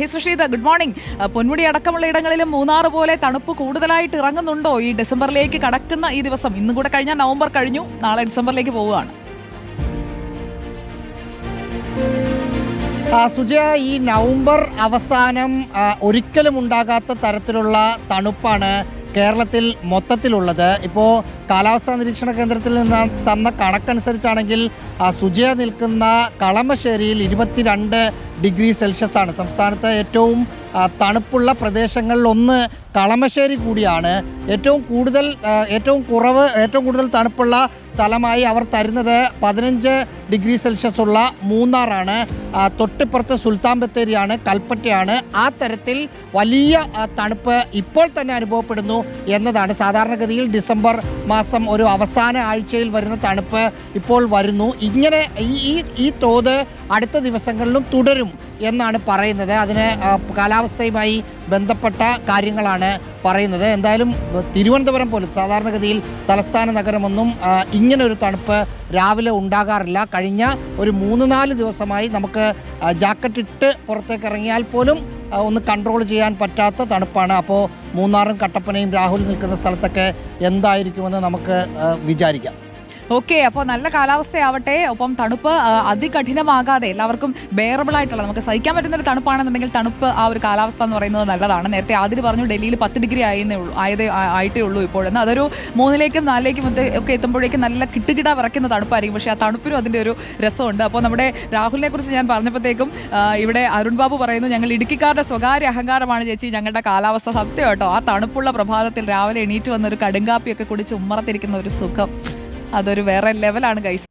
സുഷീത, good morning. Ponmudi അടക്കമുള്ള ഇടങ്ങളിലും മൂന്നാർ പോലെ തണുപ്പ് കൂടുതലായിട്ട് ഇറങ്ങുന്നുണ്ടോ ഈ ഡിസംബറിലേക്ക് കടക്കുന്ന ഈ ദിവസം? ഇന്നും കൂടെ കഴിഞ്ഞാൽ നവംബർ കഴിഞ്ഞു, നാളെ ഡിസംബറിലേക്ക് പോവുകയാണ്. സുജയ, ഈ നവംബർ അവസാനം ഒരിക്കലും ഉണ്ടാകാത്ത തരത്തിലുള്ള തണുപ്പാണ് കേരളത്തിൽ മൊത്തത്തിലുള്ളത്. ഇപ്പോൾ കാലാവസ്ഥാ നിരീക്ഷണ കേന്ദ്രത്തിൽ നിന്ന് തന്ന കണക്കനുസരിച്ചാണെങ്കിൽ സുജയ നിൽക്കുന്ന കളമശ്ശേരിയിൽ 22 ഡിഗ്രി സെൽഷ്യസ് ആണ്. സംസ്ഥാനത്ത് ഏറ്റവും തണുപ്പുള്ള പ്രദേശങ്ങളിലൊന്ന് കളമശ്ശേരി കൂടിയാണ്. ഏറ്റവും കൂടുതൽ തണുപ്പുള്ള സ്ഥലമായി അവർ തരുന്നത് 15 ഡിഗ്രി സെൽഷ്യസ് ഉള്ള മൂന്നാറാണ്. തൊട്ടിപ്പുറത്ത് സുൽത്താൻ ബത്തേരിയാണ്, കൽപ്പറ്റയാണ്. ആ തരത്തിൽ വലിയ തണുപ്പ് ഇപ്പോൾ തന്നെ അനുഭവപ്പെടുന്നു എന്നതാണ്. സാധാരണഗതിയിൽ ഡിസംബർ മാസം ഒരു അവസാന ആഴ്ചയിൽ വരുന്ന തണുപ്പ് ഇപ്പോൾ വരുന്നു. ഇങ്ങനെ ഈ തോത് അടുത്ത ദിവസങ്ങളിലും തുടരും എന്നാണ് പറയുന്നത്. അതിന് കാലാവസ്ഥയുമായി ബന്ധപ്പെട്ട കാര്യങ്ങളാണ് പറയുന്നത്. എന്തായാലും തിരുവനന്തപുരം പോലും സാധാരണഗതിയിൽ തലസ്ഥാന നഗരമൊന്നും ഇങ്ങനെ ഒരു തണുപ്പ് രാവിലെ ഉണ്ടാകാറില്ല. കഴിഞ്ഞ ഒരു 3-4 ദിവസമായി നമുക്ക് ജാക്കറ്റ് ഇട്ട് പുറത്തേക്ക് ഇറങ്ങിയാൽ പോലും ഒന്ന് കൺട്രോൾ ചെയ്യാൻ പറ്റാത്ത തണുപ്പാണ്. അപ്പോൾ മൂന്നാറും കട്ടപ്പനയും രാഹുൽ നിൽക്കുന്ന സ്ഥലത്തൊക്കെ എന്തായിരിക്കുമെന്ന് നമുക്ക് വിചാരിക്കാം. ഓക്കെ, അപ്പോൾ നല്ല കാലാവസ്ഥയാവട്ടെ. ഒപ്പം തണുപ്പ് അതികഠിനമാകാതെ എല്ലാവർക്കും ബെയറബിൾ ആയിട്ടുള്ള, നമുക്ക് സഹിക്കാൻ പറ്റുന്ന ഒരു തണുപ്പാണെന്നുണ്ടെങ്കിൽ തണുപ്പ് ആ ഒരു കാലാവസ്ഥ എന്ന് പറയുന്നത് നല്ലതാണ്. നേരത്തെ ആദ്യം പറഞ്ഞു ഡൽഹിയിൽ 10 ഡിഗ്രി ആയിട്ടേ ഉള്ളൂ ഇപ്പോഴെന്ന്. അതൊരു 3-ലേക്കും 4-ലേക്കും ഒക്കെ എത്തുമ്പോഴേക്കും നല്ല കിട്ടുകിട വിറയ്ക്കുന്ന തണുപ്പായിരിക്കും. പക്ഷേ ആ തണുപ്പിനും അതിൻ്റെ ഒരു രസമുണ്ട്. അപ്പോൾ നമ്മുടെ രാഹുലിനെ കുറിച്ച് ഞാൻ പറഞ്ഞപ്പോഴത്തേക്കും ഇവിടെ അരുൺ ബാബു പറയുന്നു, ഞങ്ങൾ ഇടുക്കിക്കാരുടെ സ്വകാര്യ അഹങ്കാരമാണ് ചേച്ചി ഞങ്ങളുടെ കാലാവസ്ഥ. സത്യം കേട്ടോ, ആ തണുപ്പുള്ള പ്രഭാതത്തിൽ രാവിലെ എണീറ്റ് വന്നൊരു കടുങ്കാപ്പിയൊക്കെ കുടിച്ച് ഉമ്മറത്തിരിക്കുന്ന ഒരു സുഖം, അതൊരു വേറെ ലെവലാണ് ഗൈസ്.